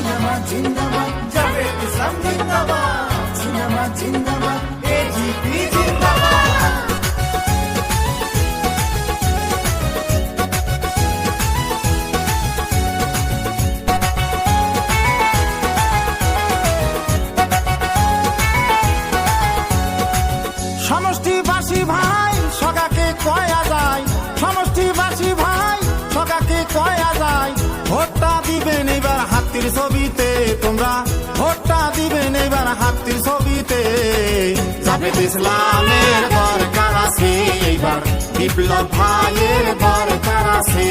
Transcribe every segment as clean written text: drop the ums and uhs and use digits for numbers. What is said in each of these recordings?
জিন্দাবাদ জিন্দাবাদ জাভেদ ইসলাম জিন্দাবাদ জিন্দাবাদ জিন্দাবাদ এজিপি জিন্দাবাদ সমষ্টিবাসী ভাই সগাকে কয়া যায়, সমষ্টিবাসী ভাই সগাকে কয়া যায়। ভোটটা দিবেন এবার হাতির ছবিতে, তোমরা ভোটটা দিবেন এবার হাতির ছবিতে। জাভেদ ইসলামের দরকার আছে এইবার, বিপ্লব ভাইয়ের দরকার আছে।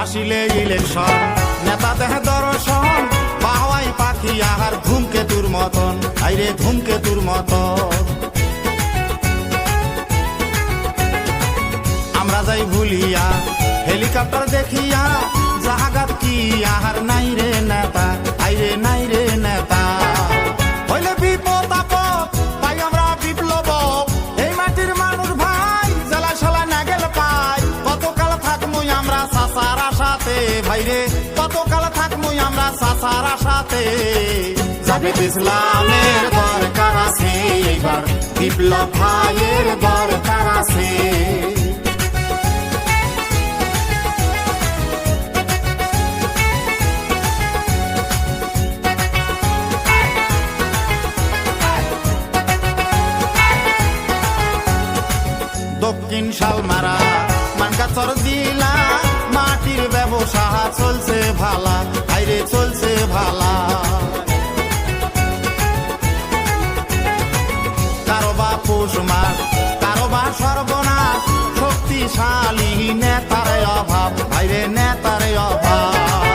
আসিলে ইলেকশন নেতা দেহে দর্শন, পাহাই পাখি আহার ধূমকেতুর মতন, আইরে ধূমকেতুর মতন। আমরা যাই ভুলিয়া হেলিকপ্টার দেখিয়া, জাহাগাত কি আহার নাই রে নেতা, আইরে নাই রে নেতা। হইলে বিপদ আপদ পাই আমরা বিপ্লব, এই মাটির মানুষ ভাই জেলা সালা না গেল পাই। কতকাল থাকমুই আমরা সাসার আশাতে, ভাইরে কতকাল থাকমুই আমরা সাসার আশাতে। জাভেদ ইসলামের দরকার আছে এইবার, বিপ্লব ভাইয়ের দরকার আছে। দক্ষিণ শালমারা মানকাচর জিলা, মাটির ব্যবসা চলছে ভালা, আইরে চলছে ভালা। কারোবা পৌষ মাস, কারোবা সর্বনাশ, শক্তিশালী নেতার অভাব, আইরে নেতার অভাব।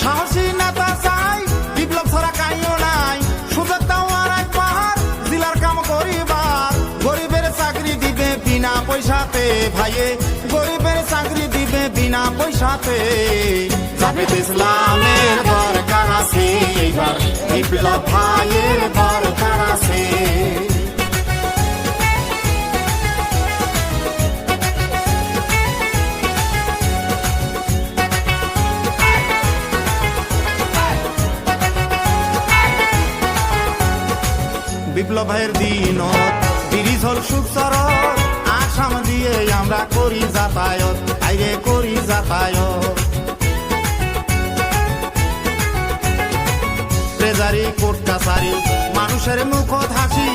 সাহসী নেতা চাই, বিপ্লব ছাড়া কাইও নাই, সুযোগ দাও আর এক পাহাড় জেলার কাম করিবার। গরিবের চাকরি দিবে বিনা পয়সাতে, ভাইয়ে গরিবের চাকরি দিবে বিনা পয়সাতে। জাভেদ ইসলামের দরকার আছে এইবার, বিপ্লব ভাইয়ের দরকার আছে। বিপ্লব ভাইয়ের দিন ব্রিজ হল সুখসর, আসাম দিয়ে আমরা করি যাতায়াত, আইরে করি যাতায়াত। ট্রেজারি কোর্ট কাছারি মানুষের মুখত হাসি,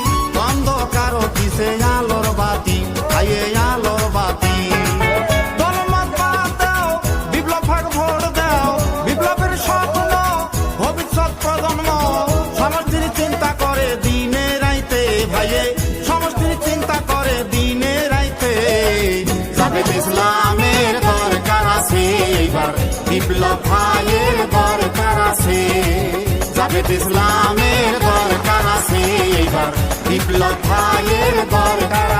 অন্ধকার পিছে আলোর বাতি, আইয়ে আলোর বাতি। দলমত বাদ দাও, বিপ্লব ভাগ ভোট দাও, বিপ্লবের স্বপ্ন ভবিষ্যৎ প্রজন্ম সমষ্টির চিন্তা করে দিনে রাইতে, ভাইয়ে সমষ্টির চিন্তা করে দিনে রাইতে। জাভেদ ইসলামের দরকার আছে এইবার, বিপ্লব ভাইয়ের দরকার আছে। জাভেদ ইসলামের দরকার আছে এইবার, বিপ্লব ভাইয়ের দরকার।